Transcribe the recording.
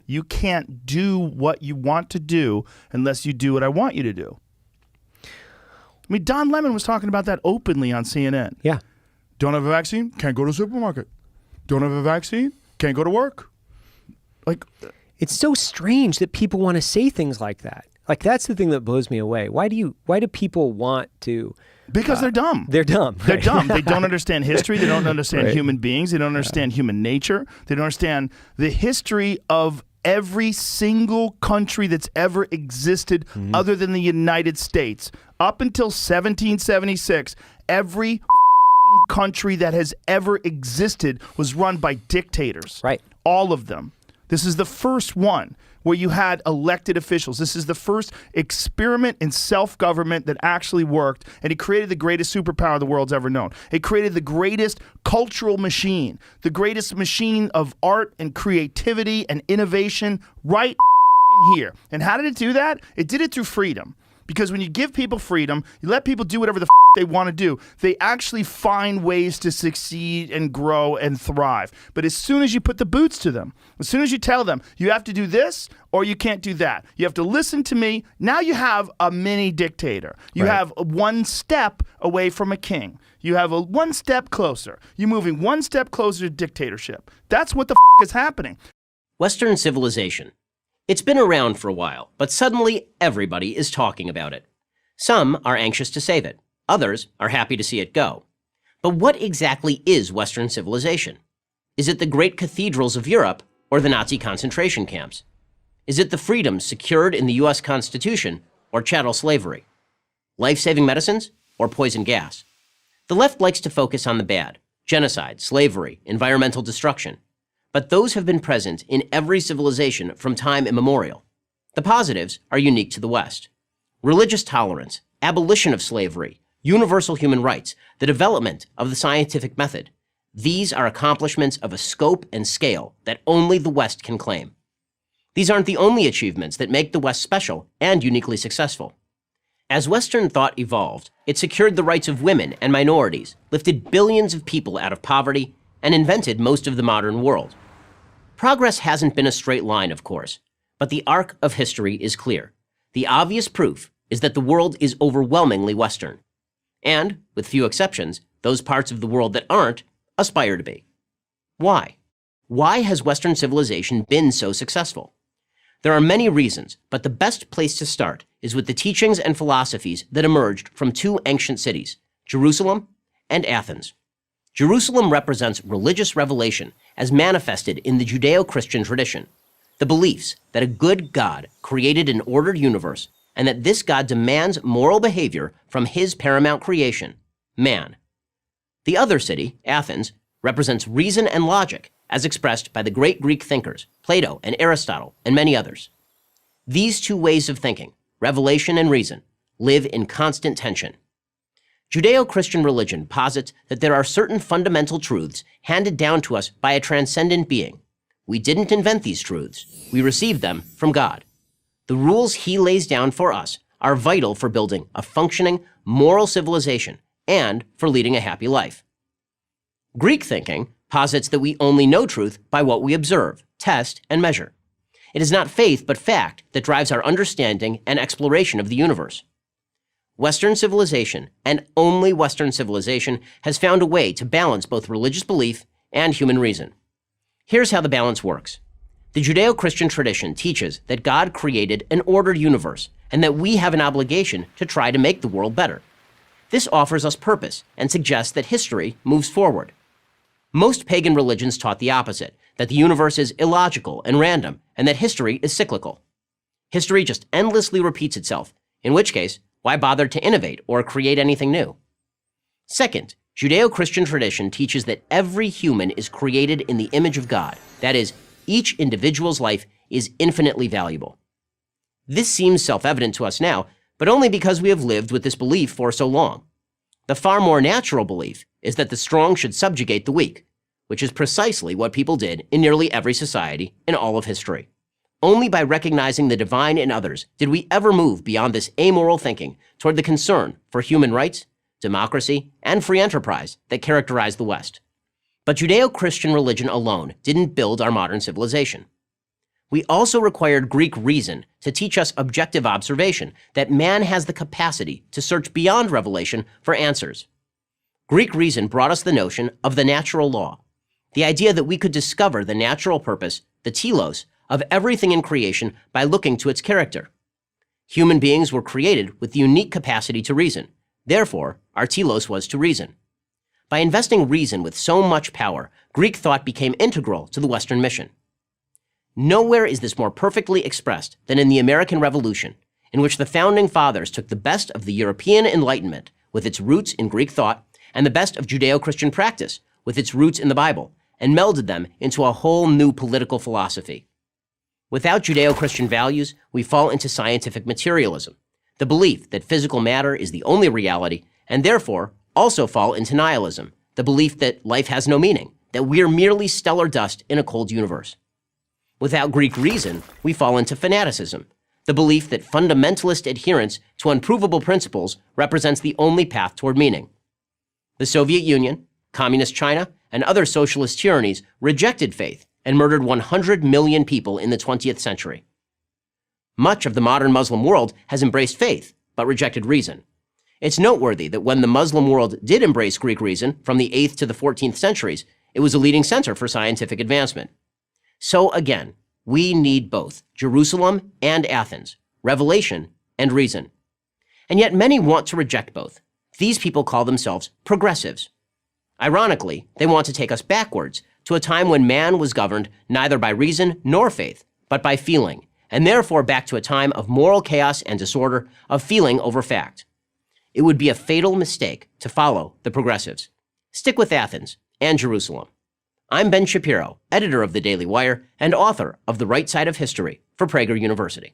You can't do what you want to do unless you do what I want you to do. I mean, Don Lemon was talking about that openly on CNN. Yeah. Don't have a vaccine? Can't go to the supermarket. Don't have a vaccine? Can't go to work. Like, it's so strange that people want to say things like that. Like, that's the thing that blows me away. Why do people want to? Because they're dumb. They're dumb. They're dumb. They don't understand history. They don't understand Right. human beings. They don't understand human nature. They don't understand the history of every single country that's ever existed other than the United States. Up until 1776, every country that has ever existed was run by dictators. Right. All of them. This is the first one where you had elected officials. This is the first experiment in self-government that actually worked, and it created the greatest superpower the world's ever known. It created the greatest cultural machine, the greatest machine of art and creativity and innovation right here. And how did it do that? It did it through freedom. Because when you give people freedom, you let people do whatever the they want to do, they actually find ways to succeed and grow and thrive. But as soon as you put the boots to them, as soon as you tell them, you have to do this or you can't do that, you have to listen to me, now you have a mini dictator. You have one step away from a king. You have a one step closer. You're moving one step closer to dictatorship. That's what the is happening. Western civilization. It's been around for a while, but suddenly everybody is talking about it. Some are anxious to save it. Others are happy to see it go. But what exactly is Western civilization? Is it the great cathedrals of Europe or the Nazi concentration camps? Is it the freedoms secured in the US Constitution or chattel slavery? Life-saving medicines or poison gas? The left likes to focus on the bad: genocide, slavery, environmental destruction. But those have been present in every civilization from time immemorial. The positives are unique to the West: religious tolerance, abolition of slavery, universal human rights, the development of the scientific method. These are accomplishments of a scope and scale that only the West can claim. These aren't the only achievements that make the West special and uniquely successful. As Western thought evolved, it secured the rights of women and minorities, lifted billions of people out of poverty, and invented most of the modern world. Progress hasn't been a straight line, of course, but the arc of history is clear. The obvious proof is that the world is overwhelmingly Western. And, with few exceptions, those parts of the world that aren't aspire to be. Why? Why has Western civilization been so successful? There are many reasons, but the best place to start is with the teachings and philosophies that emerged from two ancient cities, Jerusalem and Athens. Jerusalem represents religious revelation as manifested in the Judeo-Christian tradition, the beliefs that a good God created an ordered universe and that this God demands moral behavior from his paramount creation, man. The other city, Athens, represents reason and logic as expressed by the great Greek thinkers, Plato and Aristotle, and many others. These two ways of thinking, revelation and reason, live in constant tension. Judeo-Christian religion posits that there are certain fundamental truths handed down to us by a transcendent being. We didn't invent these truths. We received them from God. The rules he lays down for us are vital for building a functioning, moral civilization and for leading a happy life. Greek thinking posits that we only know truth by what we observe, test, and measure. It is not faith but fact that drives our understanding and exploration of the universe. Western civilization, and only Western civilization, has found a way to balance both religious belief and human reason. Here's how the balance works. The Judeo-Christian tradition teaches that God created an ordered universe and that we have an obligation to try to make the world better. This offers us purpose and suggests that history moves forward. Most pagan religions taught the opposite, that the universe is illogical and random and that history is cyclical. History just endlessly repeats itself, in which case, why bother to innovate or create anything new? Second, Judeo-Christian tradition teaches that every human is created in the image of God. That is, each individual's life is infinitely valuable. This seems self-evident to us now, but only because we have lived with this belief for so long. The far more natural belief is that the strong should subjugate the weak, which is precisely what people did in nearly every society in all of history. Only by recognizing the divine in others did we ever move beyond this amoral thinking toward the concern for human rights, democracy, and free enterprise that characterize the West. But Judeo-Christian religion alone didn't build our modern civilization. We also required Greek reason to teach us objective observation, that man has the capacity to search beyond revelation for answers. Greek reason brought us the notion of the natural law, the idea that we could discover the natural purpose, the telos, of everything in creation by looking to its character. Human beings were created with the unique capacity to reason. Therefore, our telos was to reason. By investing reason with so much power, Greek thought became integral to the Western mission. Nowhere is this more perfectly expressed than in the American Revolution, in which the Founding Fathers took the best of the European Enlightenment, with its roots in Greek thought, and the best of Judeo-Christian practice, with its roots in the Bible, and melded them into a whole new political philosophy. Without Judeo-Christian values, we fall into scientific materialism, the belief that physical matter is the only reality, and therefore also fall into nihilism, the belief that life has no meaning, that we're merely stellar dust in a cold universe. Without Greek reason, we fall into fanaticism, the belief that fundamentalist adherence to unprovable principles represents the only path toward meaning. The Soviet Union, Communist China, and other socialist tyrannies rejected faith and murdered 100 million people in the 20th century. Much of the modern Muslim world has embraced faith, but rejected reason. It's noteworthy that when the Muslim world did embrace Greek reason from the 8th to the 14th centuries, it was a leading center for scientific advancement. So again, we need both Jerusalem and Athens, revelation and reason. And yet many want to reject both. These people call themselves progressives. Ironically, they want to take us backwards to a time when man was governed neither by reason nor faith, but by feeling, and therefore back to a time of moral chaos and disorder, of feeling over fact. It would be a fatal mistake to follow the progressives. Stick with Athens and Jerusalem. I'm Ben Shapiro, editor of The Daily Wire and author of The Right Side of History for Prager University.